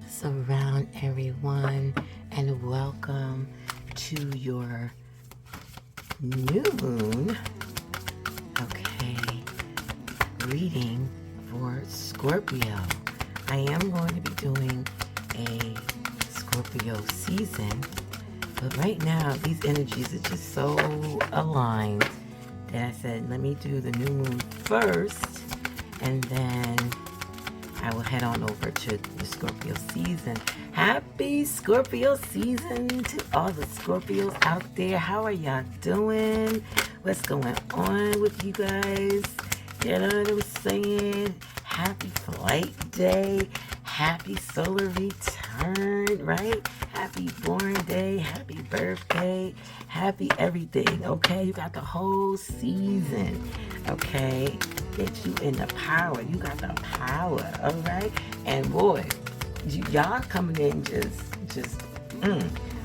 Surround everyone and welcome to your new moon, reading for Scorpio. I am going to be doing a Scorpio season, but right now these energies are just so aligned that I said let me do the new moon first and then I will head on over to the Scorpio season. Happy Scorpio season to all the Scorpios out there. How are y'all doing? What's going on with you guys? You know what I'm saying? Happy flight day. Happy solar return, right? Happy born day. Happy birthday. Happy everything, okay? You got the whole season, okay? Get you in the power. You got the power, all right? And boy, y'all coming in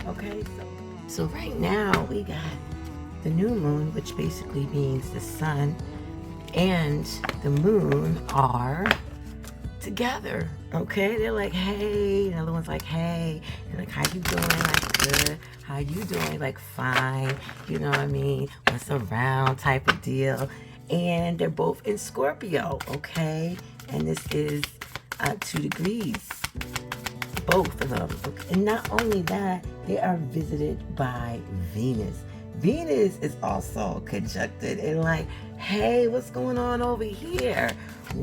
okay? So right now we got the new moon, which basically means the sun and the moon are together, okay? They're like, hey. The other one's like, hey. And like, how you doing? Like, good. How you doing? Like, fine. You know what I mean? What's around type of deal. And they're both in Scorpio, okay? And this is 2 degrees, both of them. Okay? And not only that, they are visited by Venus. Venus is also conjuncted and like, hey, what's going on over here?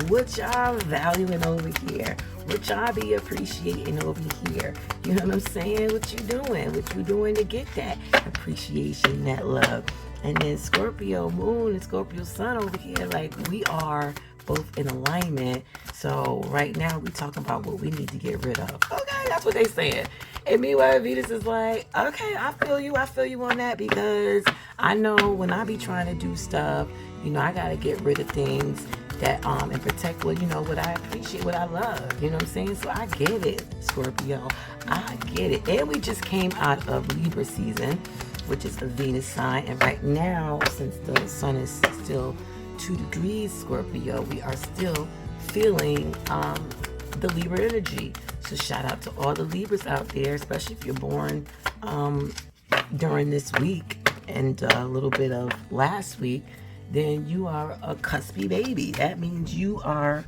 What y'all valuing over here? What y'all be appreciating over here? You know what I'm saying? What you doing? What you doing to get that appreciation, that love? And then Scorpio moon and Scorpio sun over here, like we are both in alignment. So right now we talking about what we need to get rid of. Okay, that's what they saying. And meanwhile, Venus is like, okay, I feel you on that, because I know when I be trying to do stuff, you know, I gotta get rid of things that and protect what, you know, what I appreciate, what I love. You know what I'm saying? So I get it, Scorpio. I get it. And we just came out of Libra season, which is a Venus sign. And right now, since the sun is still 2 degrees Scorpio, we are still feeling the Libra energy. So shout out to all the Libras out there, especially if you're born during this week and a little bit of last week, then you are a cuspy baby. That means you are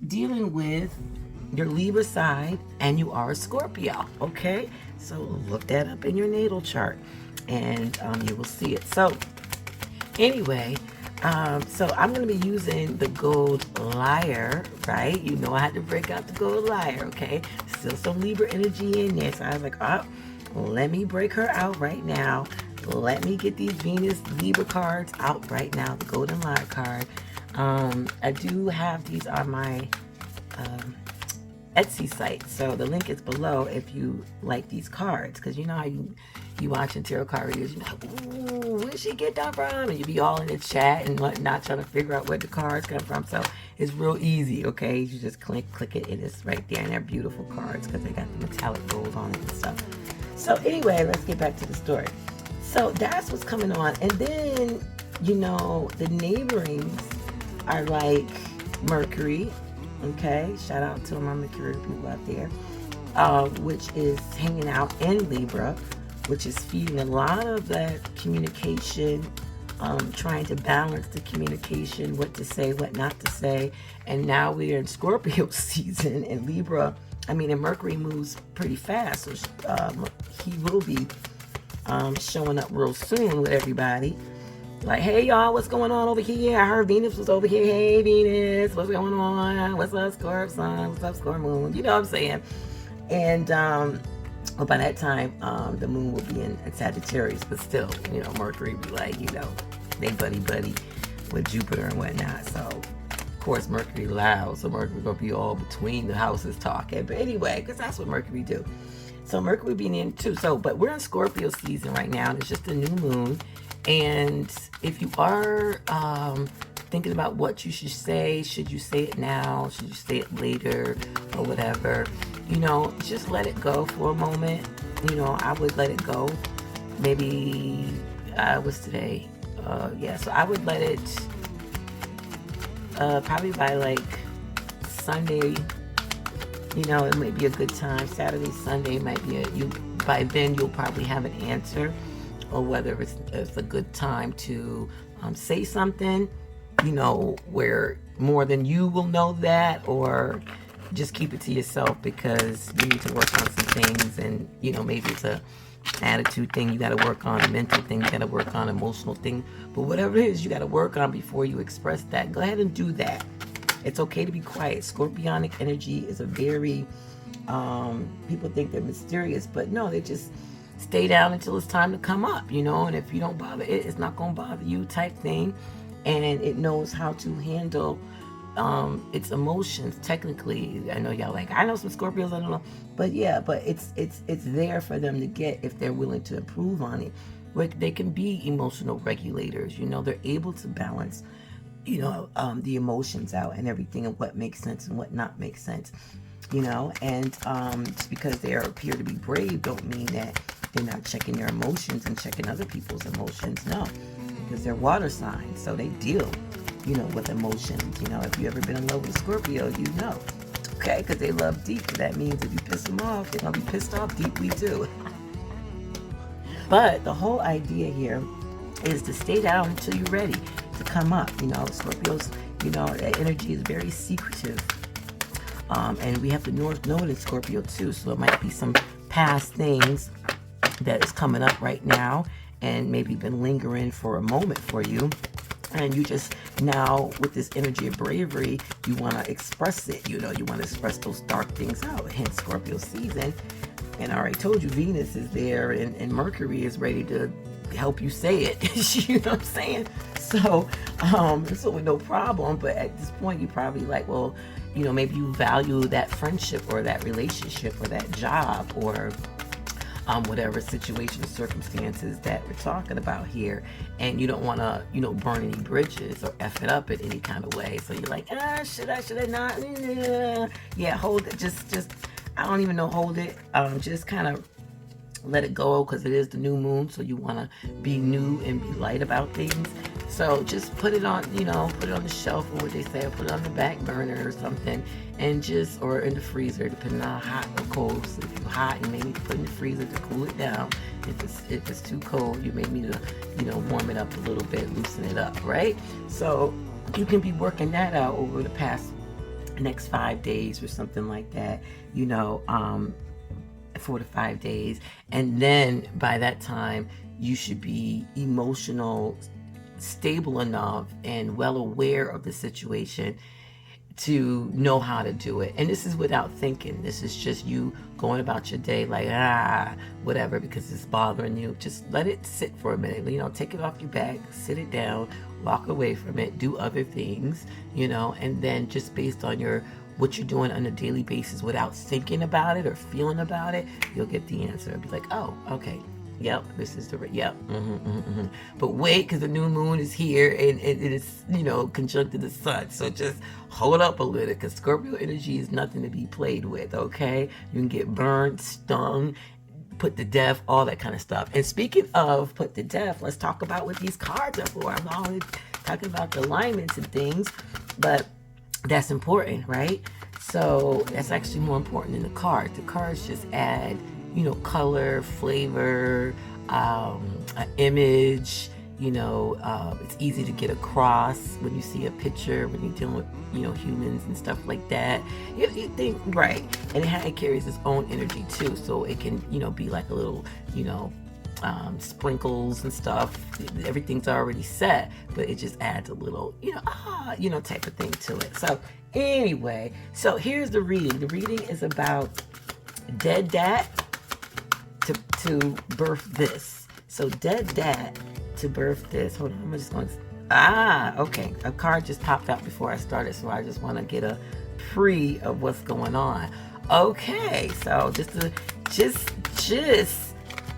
dealing with your Libra side and you are a Scorpio, okay? So look that up in your natal chart and you will see it. So anyway, so I'm going to be using the gold lyre, right? You know I had to break out the gold lyre, okay? Still some Libra energy in there. So I was like, oh, let me break her out right now. Let me get these Venus Libra cards out right now, the golden lyre card. I do have these on my Etsy site, so the link is below if you like these cards, because you know how you watching tarot card readers, you're like, ooh, where'd she get that from? And you be all in the chat and whatnot trying to figure out where the cards come from. So it's real easy, okay? You just click it and it's right there, and they're beautiful cards because they got the metallic gold on it and stuff. So anyway, let's get back to the story. So that's what's coming on. And then, you know, the neighborings are like Mercury, okay? Shout out to my Mercury people out there, which is hanging out in Libra, which is feeding a lot of that communication, trying to balance the communication, what to say, what not to say. And now we're in Scorpio season, and Libra, and Mercury moves pretty fast. So he will be showing up real soon with everybody. Like, hey y'all, what's going on over here? I heard Venus was over here. Hey Venus, what's going on? What's up, Scorp Sun? What's up, Scorp Moon? You know what I'm saying? And well, by that time, the moon will be in Sagittarius, but still, you know, Mercury be like, you know, they buddy with Jupiter and whatnot. So of course Mercury loud, so Mercury gonna be all between the houses talking. But anyway, because that's what Mercury do. So Mercury being in too. So, but we're in Scorpio season right now, and it's just a new moon. And if you are thinking about what you should say you say it now? Should you say it later or whatever? You know, just let it go for a moment. You know, I would let it go. Maybe, what's today? Yeah, so I would let it probably by like Sunday You know, it might be a good time. Saturday, Sunday might be by then you'll probably have an answer, or whether it's a good time to say something, you know, where more than you will know that, or just keep it to yourself because you need to work on some things. And, you know, maybe it's a attitude thing you got to work on, a mental thing you got to work on, emotional thing. But whatever it is you got to work on before you express that, go ahead and do that. It's okay to be quiet. Scorpionic energy is a very, people think they're mysterious, but no, they just stay down until it's time to come up, you know, and if you don't bother it, it's not going to bother you type thing. And it knows how to handle its emotions. Technically, I know y'all like, I know some Scorpios, I don't know, but yeah, but it's there for them to get if they're willing to improve on it. Like, they can be emotional regulators, you know, they're able to balance, you know, the emotions out and everything, and what makes sense and what not makes sense, you know. And just because they appear to be brave don't mean that they're not checking their emotions and checking other people's emotions. No, because they're water signs, so they deal, you know, with emotions. You know, if you ever been in love with a Scorpio, you know, okay, because they love deep. That means if you piss them off, they're gonna be pissed off deeply too. But the whole idea here is to stay down until you're ready to come up. You know, Scorpios, you know, that energy is very secretive. And we have to know it in Scorpio too. So it might be some past things that is coming up right now and maybe been lingering for a moment for you. And you just now, with this energy of bravery, you want to express it. You know, you want to express those dark things out. Hence Scorpio season. And I already told you Venus is there, and Mercury is ready to help you say it. You know what I'm saying? So with no problem. But at this point, you probably like, well, you know, maybe you value that friendship or that relationship or that job or whatever situation or circumstances that we're talking about here, and you don't want to, you know, burn any bridges or F it up in any kind of way. So you're like, should I not? Yeah, hold it. Just I don't even know, hold it. Just kind of let it go, because it is the new moon, so you want to be new and be light about things. So just put it on, you know, put it on the shelf, or what they say, or put it on the back burner or something, and or in the freezer, depending on how hot or cold. So if you're hot, you may need to put it in the freezer to cool it down. If it's too cold, you may need to, you know, warm it up a little bit, loosen it up, right? So you can be working that out over the next 5 days or something like that, you know, 4 to 5 days. And then by that time, you should be stable enough and well aware of the situation to know how to do it. And this is without thinking. This is just you going about your day like, whatever, because it's bothering you. Just let it sit for a minute. You know, take it off your back, sit it down, walk away from it, do other things, you know, and then just based on what you're doing on a daily basis without thinking about it or feeling about it, you'll get the answer. It'll be like, oh, okay. Yep, this is But wait, because the new moon is here and it is, you know, conjunct to the sun. So just hold up a little, because Scorpio energy is nothing to be played with, okay? You can get burned, stung, put to death, all that kind of stuff. And speaking of put to death, let's talk about what these cards are for. I'm always talking about the alignments and things, but that's important, right? So that's actually more important than the cards. The cards just add, you know, color, flavor, an image, you know, it's easy to get across when you see a picture, when you're dealing with, you know, humans and stuff like that. You think, right, and it carries its own energy too, so it can, you know, be like a little, you know, sprinkles and stuff. Everything's already set, but it just adds a little, you know, type of thing to it. So anyway, so here's the reading. The reading is about dead dad to birth this. So dead dad to birth this. Hold on, I'm just going to, okay, a card just popped out before I started, so I just want to get a pre of what's going on. Okay, so just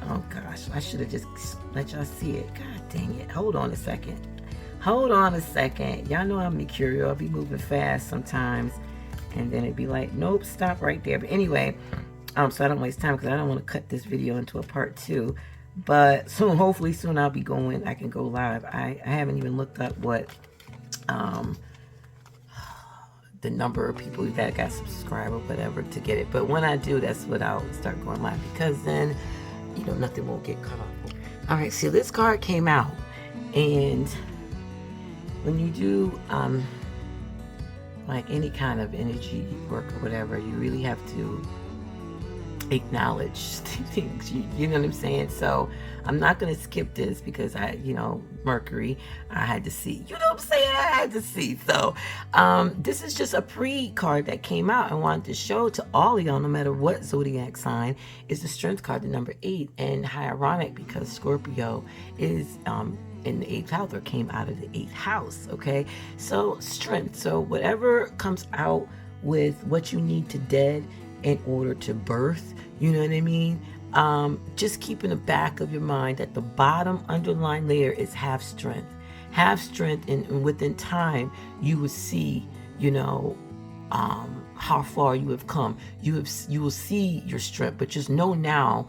oh gosh, I should have just let y'all see it. God dang it. Hold on a second. Y'all know I'm Mercurial. I'll be moving fast sometimes, and then it'd be like, nope, stop right there. But anyway, so I don't waste time, because I don't want to cut this video into a part 2. But soon, hopefully soon, I can go live. I haven't even looked up what the number of people that got subscribed or whatever to get it. But when I do, that's what I'll start going live, because then, you know, nothing won't get cut off. All right, so this card came out, and when you do like any kind of energy work or whatever, you really have to acknowledge things. You know what I'm saying? So I'm not going to skip this because Mercury, I had to see. You know what I'm saying? I had to see. So this is just a pre-card that came out. I wanted to show to all of y'all, no matter what zodiac sign, is the Strength card, the number 8. And how ironic, because Scorpio is in the 8th house, or came out of the 8th house. Okay, so Strength. So whatever comes out with what you need to dead in order to birth, you know what I mean? Just keep in the back of your mind that the bottom underlying layer is have strength. Have strength, and within time, you will see, you know, how far you have come. You will see your strength, but just know now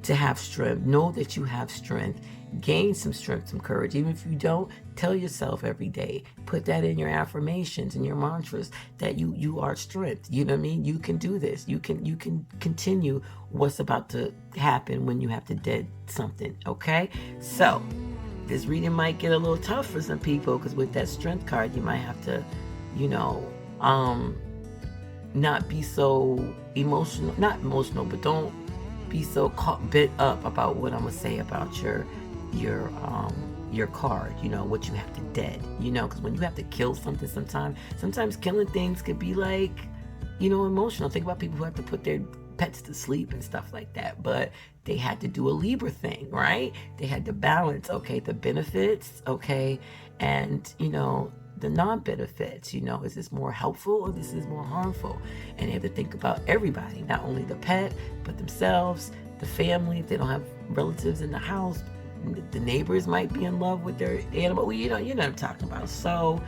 to have strength. Know that you have strength. Gain some strength, some courage. Even if you don't, tell yourself every day. Put that in your affirmations and your mantras that you are strength. You know what I mean? You can do this. You can continue what's about to happen when you have to dead something. Okay? So this reading might get a little tough for some people, because with that Strength card, you might have to, you know, not be so emotional. Not emotional, but don't be so bit up about what I'm gonna say about your card, you know, what you have to dead, you know, because when you have to kill something, sometimes killing things could be like, you know, emotional. Think about people who have to put their pets to sleep and stuff like that, but they had to do a Libra thing, right? They had to balance, okay, the benefits, okay, and, you know, the non-benefits, you know, is this more helpful or this is more harmful? And they have to think about everybody, not only the pet, but themselves, the family. If they don't have relatives in the house, the neighbors might be in love with their animal. Well, you know what I'm talking about. So,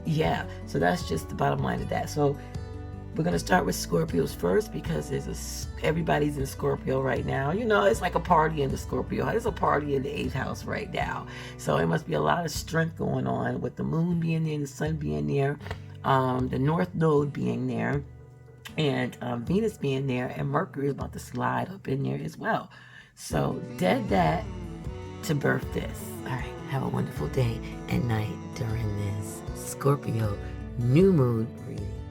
yeah. So that's just the bottom line of that. So we're gonna start with Scorpios first, because everybody's in Scorpio right now. You know, it's like a party in the Scorpio. There's a party in the 8th house right now. So it must be a lot of strength going on with the moon being there, the sun being there, the North Node being there, and Venus being there, and Mercury is about to slide up in there as well. So dead that to birth this. All right, have a wonderful day and night during this Scorpio new moon reading.